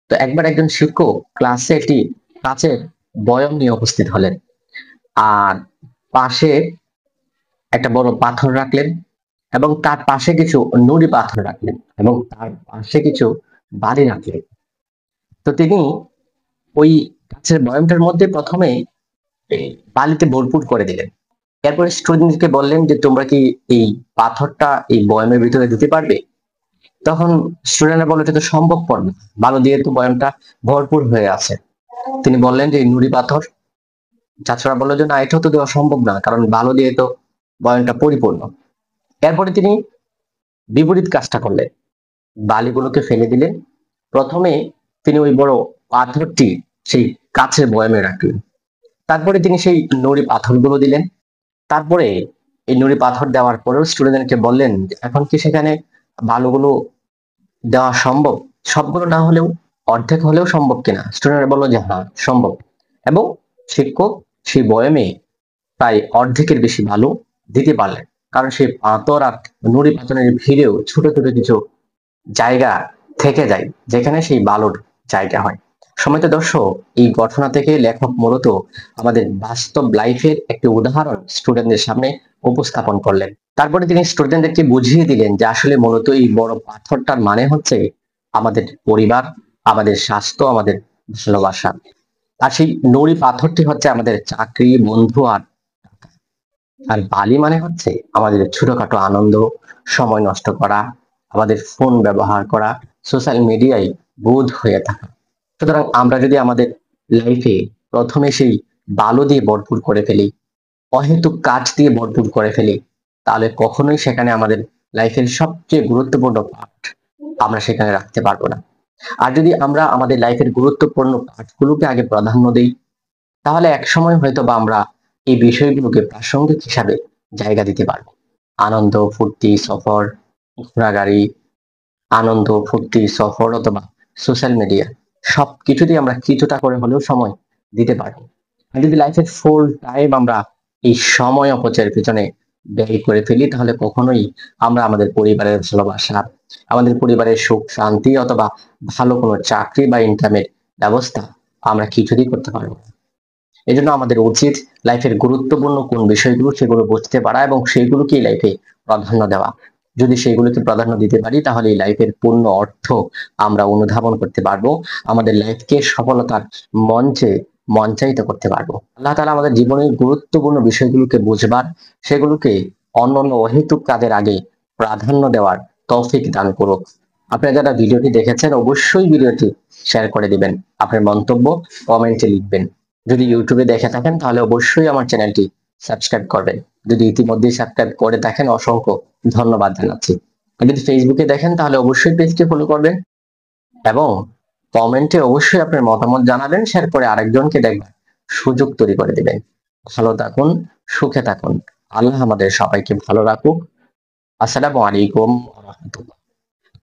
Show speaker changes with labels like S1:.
S1: তো একবার একজন শিক্ষক ক্লাসে একটি কাচের বয়ম নিয়ে উপস্থিত হলেন, আর পাশে একটা বড় পাথর রাখলেন এবং তার পাশে কিছু নুড়ি পাথর রাখলেন এবং তার পাশে কিছু বালি রাখলেন। তো তিনি ওই কাচের বয়মটার মধ্যে প্রথমে এই বালিতে ভরপুর করে দিলেন। এরপরে স্টুডেন্টকে বললেন যে তোমরা কি এই পাথরটা এই বয়মের ভিতরে দিতে পারবে? তখন স্টুডেন্টরা বলল এটা তো সম্ভবপর না, বালু দিয়ে তো বয়ামটা ভরপুর হয়ে আছে। তিনি বললেন যে এই নুড়ি পাথর। ছাত্ররা বললো যে না, এটাও তো দেওয়া সম্ভব না, কারণ বালু দিয়ে তো বয়ামটা পরিপূর্ণ। এরপরে তিনি বিপরীত কাজটা করলেন, বালিগুলোকে ফেলে দিলেন। প্রথমে তিনি ওই বড় পাথরটি সেই কাছের বয়ামে রাখলেন, তারপরে তিনি সেই নুড়ি পাথরগুলো দিলেন। তারপরে এই নুড়ি পাথর দেওয়ার পরেও স্টুডেন্টকে বললেন এখন কি সেখানে বালুগুলো দেওয়া সম্ভব? সবগুলো না হলেও অর্ধেক হলেও সম্ভব কিনা? স্টুডেন্টরা বললো যে হ্যাঁ সম্ভব। এবং শিক্ষক সেই বয়ামে প্রায় অর্ধেকের বেশি বালু দিতে পারলেন, কারণ সেই পাথর আর নুড়ি পাথরের ভিড়েও ছোট ছোট কিছু জায়গা থেকে যায় যেখানে সেই বালুর জায়গা হয়। সম্মানিত দর্শক, এই ঘটনা থেকে লেখক মূলত আমাদের বাস্তব লাইফের একটি উদাহরণ স্টুডেন্টদের সামনে উপস্থাপন করলেন। তারপরে তিনি স্টুডেন্টদেরকে বুঝিয়ে দিলেন যে আসলে মূলত এই বড় পাথরটার মানে হচ্ছে আমাদের পরিবার, আমাদের স্বাস্থ্য, আমাদের ভালোবাসা। আর সেই নুড়ি পাথরটি হচ্ছে আমাদের চাকরি, বন্ধু আর আর বালি মানে হচ্ছে আমাদের ছোটখাটো আনন্দ, সময় নষ্ট করা, আমাদের ফোন ব্যবহার করা, সোশ্যাল মিডিয়ায় বোধ হয়ে থাকা। সুতরাং আমরা যদি আমাদের লাইফে প্রথমে সেই বালু দিয়ে ভরপুর করে ফেলি, অহেতুক কাজ দিয়ে ভরপুর করে ফেলি, তাহলে কখনোই সেখানে আমাদের লাইফের সবচেয়ে গুরুত্বপূর্ণ পার্ট আমরা সেখানে রাখতে পারবো না। আর যদি আমরা আমাদের লাইফের গুরুত্বপূর্ণ পার্টগুলোকে আগে প্রাধান্য দিই, তাহলে একসময় হয়তো বা আমরা এই বিষয়গুলোকে প্রাসঙ্গিক হিসাবে জায়গা দিতে পারবো। আনন্দ, ফুর্তি, সফর, ঘোরাগাড়ি, আনন্দ, ফুর্তি, সফর অথবা সোশ্যাল মিডিয়া সবকিছুতেই আমরা কিছুটা করে হলেও সময় দিতে পারবো। আর যদি লাইফের ফুল টাইম আমরা এই সময় অপচয়ের পিছনে ব্যয় করে ফেলি, তাহলে কখনোই আমরা আমাদের পরিবারের ভালোবাসা, আমাদের পরিবারের সুখ শান্তি অথবা ভালো কোনো চাকরি বা ইনকামের ব্যবস্থা আমরা কিছুতেই করতে পারবো না। এজন্য আমাদের উচিত লাইফের গুরুত্বপূর্ণ কোন বিষয়গুলো সেগুলো বুঝতে পারা এবং সেইগুলোকেই লাইফে প্রাধান্য দেওয়া। যদি সেইগুলোকে প্রাধান্য দিতে পারি, তাহলে এই লাইফের পূর্ণ অর্থ আমরা অনুধাবন করতে পারবো, আমাদের লাইফকে সফলতার মঞ্চে মঞ্চায়িত করতে পারবো। আল্লাহ তাআলা আমাদের জীবনের গুরুত্বপূর্ণ বিষয়গুলোকে বুঝবার, সেগুলোকে অন্যান্য অহেতুক কাজের আগে প্রাধান্য দেওয়ার তৌফিক দান করুক। আপনারা যারা ভিডিওটি দেখেছেন অবশ্যই ভিডিওটি শেয়ার করে দিবেন, আপনার মন্তব্য কমেন্টে লিখবেন। যদি ইউটিউবে দেখে থাকেন তাহলে অবশ্যই আমার চ্যানেলটি সাবস্ক্রাইব করবেন। যদি ইতিমধ্যেই সাবস্ক্রাইব করে থাকেন অসংখ্য ধন্যবাদ জানাচ্ছি। আর যদি ফেসবুকে দেখেন তাহলে অবশ্যই পেজটি ফলো করবেন এবং কমেন্টে অবশ্যই আপনার মতামত জানাবেন, শেয়ার করে আরেকজনকে দেখবেন সুযোগ তৈরি করে দিবেন। ভালো থাকুন, সুখে থাকুন। আল্লাহ আমাদের সবাইকে ভালো রাখুক। আসসালামু আলাইকুম ওয়া রাহমাতুল্লাহ।